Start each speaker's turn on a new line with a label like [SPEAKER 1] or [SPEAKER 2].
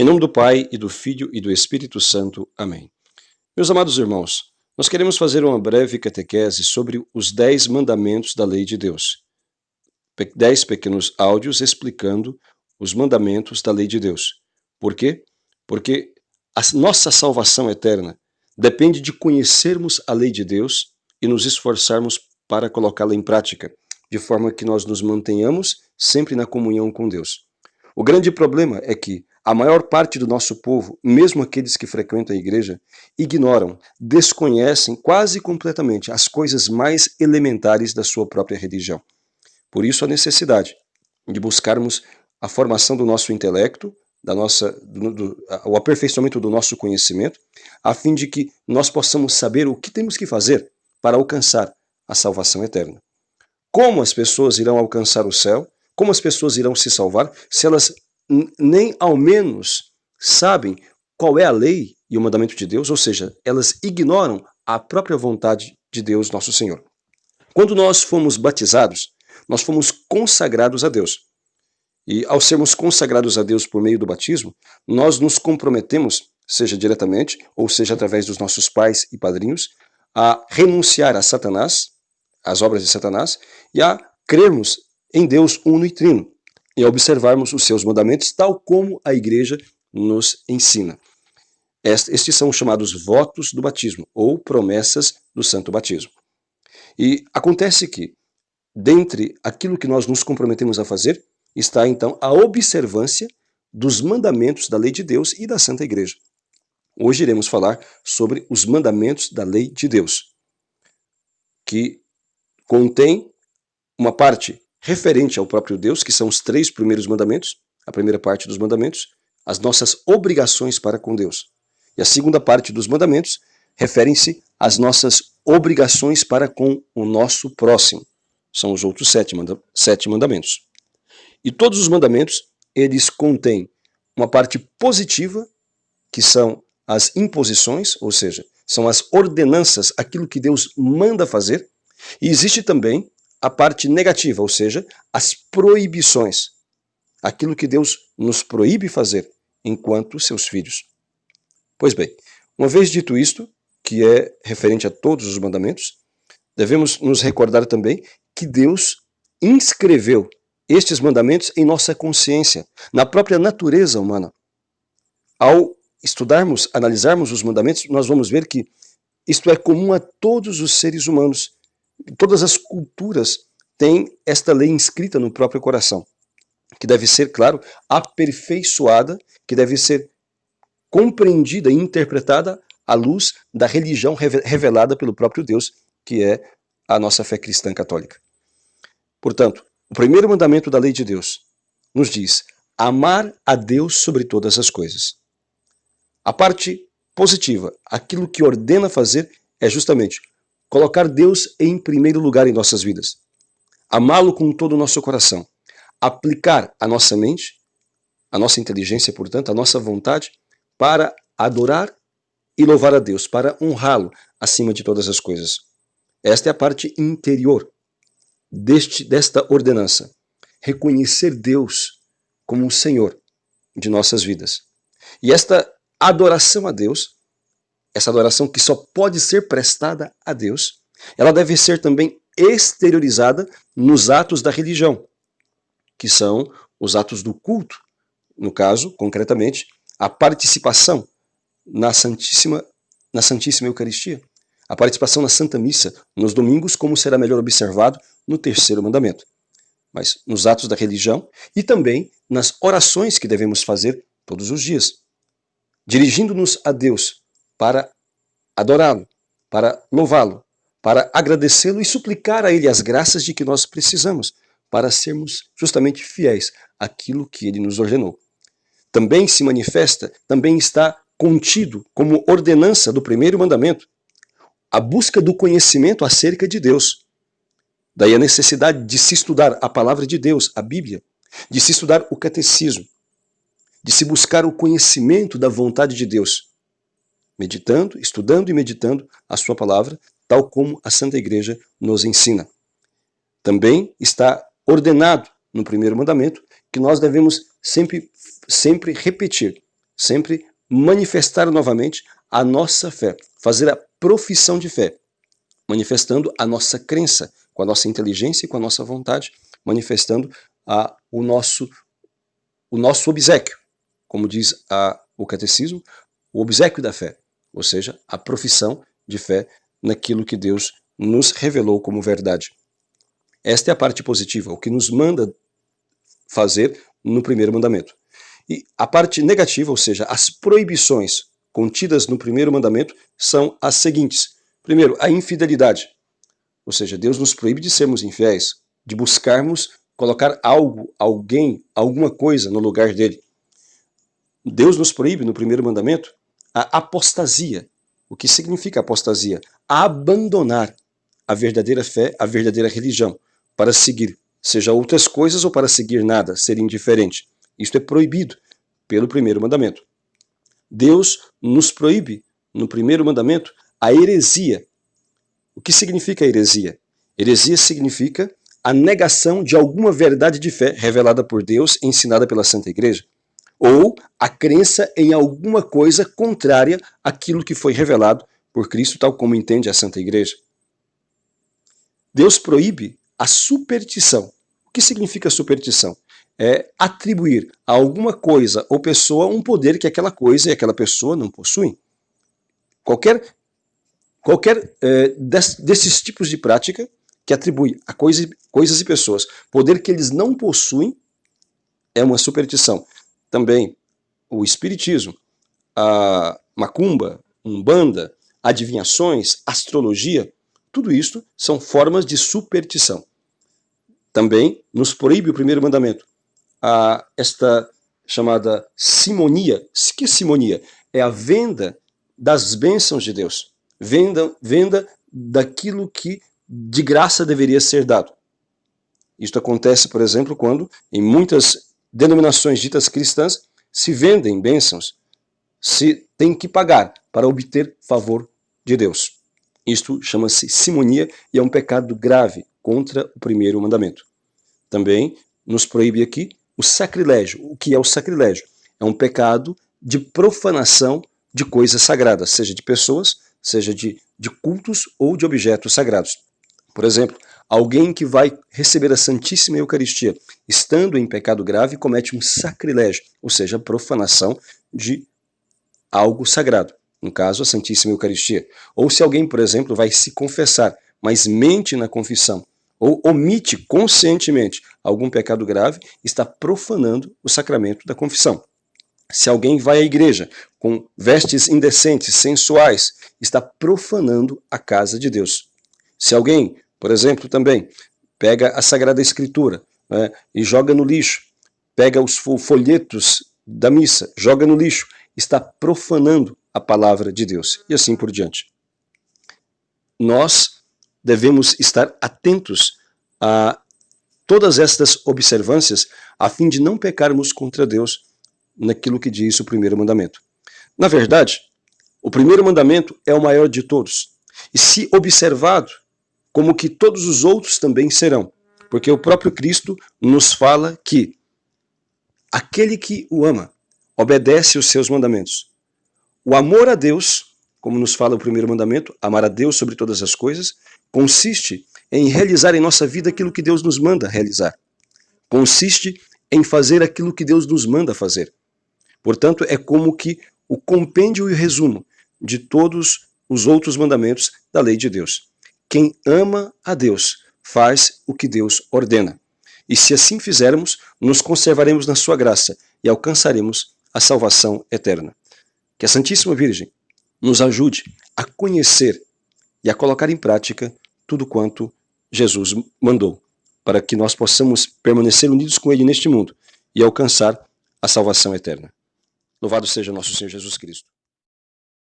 [SPEAKER 1] Em nome do Pai, e do Filho, e do Espírito Santo. Amém. Meus amados irmãos, nós queremos fazer uma breve catequese sobre os 10 mandamentos da lei de Deus. 10 pequenos áudios explicando os mandamentos da lei de Deus. Por quê? Porque a nossa salvação eterna depende de conhecermos a lei de Deus e nos esforçarmos para colocá-la em prática, de forma que nós nos mantenhamos sempre na comunhão com Deus. O grande problema é que a maior parte do nosso povo, mesmo aqueles que frequentam a igreja, ignoram, desconhecem quase completamente as coisas mais elementares da sua própria religião. Por isso a necessidade de buscarmos a formação do nosso intelecto, o aperfeiçoamento do nosso conhecimento, a fim de que nós possamos saber o que temos que fazer para alcançar a salvação eterna. Como as pessoas irão alcançar o céu? Como as pessoas irão se salvar se elas nem ao menos sabem qual é a lei e o mandamento de Deus? Ou seja, elas ignoram a própria vontade de Deus, nosso Senhor. Quando nós fomos batizados, nós fomos consagrados a Deus. E ao sermos consagrados a Deus por meio do batismo, nós nos comprometemos, seja diretamente ou seja através dos nossos pais e padrinhos, a renunciar a Satanás, às obras de Satanás, e a crermos em Deus uno e trino, e a observarmos os seus mandamentos, tal como a igreja nos ensina. Estes são os chamados votos do batismo, ou promessas do santo batismo. E acontece que, dentre aquilo que nós nos comprometemos a fazer, está então a observância dos mandamentos da lei de Deus e da Santa Igreja. Hoje iremos falar sobre os mandamentos da lei de Deus, que contém uma parte referente ao próprio Deus, que são os 3 primeiros mandamentos, a primeira parte dos mandamentos, as nossas obrigações para com Deus. E a segunda parte dos mandamentos referem-se às nossas obrigações para com o nosso próximo. São os outros 7 mandamentos. E todos os mandamentos, eles contêm uma parte positiva, que são as imposições, ou seja, são as ordenanças, aquilo que Deus manda fazer, e existe também a parte negativa, ou seja, as proibições, aquilo que Deus nos proíbe fazer enquanto seus filhos. Pois bem, uma vez dito isto, que é referente a todos os mandamentos, devemos nos recordar também que Deus inscreveu estes mandamentos em nossa consciência, na própria natureza humana. Ao estudarmos, analisarmos os mandamentos, nós vamos ver que isto é comum a todos os seres humanos. Todas as culturas têm esta lei inscrita no próprio coração, que deve ser, claro, aperfeiçoada, que deve ser compreendida e interpretada à luz da religião revelada pelo próprio Deus, que é a nossa fé cristã católica. Portanto, o primeiro mandamento da lei de Deus nos diz amar a Deus sobre todas as coisas. A parte positiva, aquilo que ordena fazer, é justamente colocar Deus em primeiro lugar em nossas vidas. Amá-lo com todo o nosso coração. Aplicar a nossa mente, a nossa inteligência, portanto, a nossa vontade, para adorar e louvar a Deus, para honrá-lo acima de todas as coisas. Esta é a parte interior desta ordenança. Reconhecer Deus como o Senhor de nossas vidas. E esta adoração a Deus, essa adoração que só pode ser prestada a Deus, ela deve ser também exteriorizada nos atos da religião, que são os atos do culto, no caso, concretamente, a participação na Santíssima Eucaristia, a participação na Santa Missa nos domingos, como será melhor observado no 3º mandamento, mas nos atos da religião e também nas orações que devemos fazer todos os dias, dirigindo-nos a Deus para adorá-lo, para louvá-lo, para agradecê-lo e suplicar a Ele as graças de que nós precisamos para sermos justamente fiéis àquilo que Ele nos ordenou. Também se manifesta, também está contido como ordenança do 1º mandamento, a busca do conhecimento acerca de Deus. Daí a necessidade de se estudar a palavra de Deus, a Bíblia, de se estudar o catecismo, de se buscar o conhecimento da vontade de Deus, meditando, estudando e meditando a sua palavra, tal como a Santa Igreja nos ensina. Também está ordenado no 1º mandamento que nós devemos sempre repetir, sempre manifestar novamente a nossa fé, fazer a profissão de fé, manifestando a nossa crença, com a nossa inteligência e com a nossa vontade, manifestando o nosso obséquio, como diz o catecismo, o obséquio da fé, ou seja, a profissão de fé naquilo que Deus nos revelou como verdade. Esta é a parte positiva, o que nos manda fazer no primeiro mandamento. E a parte negativa, ou seja, as proibições contidas no primeiro mandamento são as seguintes. Primeiro, a infidelidade, ou seja, Deus nos proíbe de sermos infiéis, de buscarmos colocar algo, alguém, alguma coisa no lugar dele. Deus nos proíbe no primeiro mandamento a apostasia. O que significa apostasia? Abandonar a verdadeira fé, a verdadeira religião, para seguir, seja outras coisas ou para seguir nada, ser indiferente. Isto é proibido pelo primeiro mandamento. Deus nos proíbe, no primeiro mandamento, a heresia. O que significa heresia? Heresia significa a negação de alguma verdade de fé revelada por Deus, ensinada pela Santa Igreja, ou a crença em alguma coisa contrária àquilo que foi revelado por Cristo, tal como entende a Santa Igreja. Deus proíbe a superstição. O que significa superstição? É atribuir a alguma coisa ou pessoa um poder que aquela coisa e aquela pessoa não possuem. Qualquer desses tipos de prática que atribui a coisas e pessoas poder que eles não possuem é uma superstição. Também o espiritismo, a macumba, umbanda, adivinhações, astrologia, tudo isso são formas de superstição. Também nos proíbe o primeiro mandamento esta chamada simonia. O que é simonia? É a venda das bênçãos de Deus. Venda daquilo que de graça deveria ser dado. Isto acontece, por exemplo, quando em muitas denominações ditas cristãs se vendem bênçãos, se tem que pagar para obter favor de Deus. Isto chama-se simonia e é um pecado grave contra o primeiro mandamento. Também nos proíbe aqui o sacrilégio. O que é o sacrilégio? É um pecado de profanação de coisas sagradas, seja de pessoas, seja de cultos ou de objetos sagrados. Por exemplo, alguém que vai receber a Santíssima Eucaristia, estando em pecado grave, comete um sacrilégio, ou seja, profanação de algo sagrado, no caso, a Santíssima Eucaristia. Ou se alguém, por exemplo, vai se confessar, mas mente na confissão, ou omite conscientemente algum pecado grave, está profanando o sacramento da confissão. Se alguém vai à igreja com vestes indecentes, sensuais, está profanando a casa de Deus. Se alguém, por exemplo, também pega a Sagrada Escritura, né, e joga no lixo, pega os folhetos da missa, joga no lixo, está profanando a palavra de Deus, e assim por diante. Nós devemos estar atentos a todas estas observâncias a fim de não pecarmos contra Deus naquilo que diz o primeiro mandamento. Na verdade, o primeiro mandamento é o maior de todos, e se observado, como que todos os outros também serão, porque o próprio Cristo nos fala que aquele que o ama obedece os seus mandamentos. O amor a Deus, como nos fala o primeiro mandamento, amar a Deus sobre todas as coisas, consiste em realizar em nossa vida aquilo que Deus nos manda realizar. Consiste em fazer aquilo que Deus nos manda fazer. Portanto, é como que o compêndio e o resumo de todos os outros mandamentos da lei de Deus. Quem ama a Deus faz o que Deus ordena. E se assim fizermos, nos conservaremos na sua graça e alcançaremos a salvação eterna. Que a Santíssima Virgem nos ajude a conhecer e a colocar em prática tudo quanto Jesus mandou, para que nós possamos permanecer unidos com Ele neste mundo e alcançar a salvação eterna. Louvado seja nosso Senhor Jesus Cristo.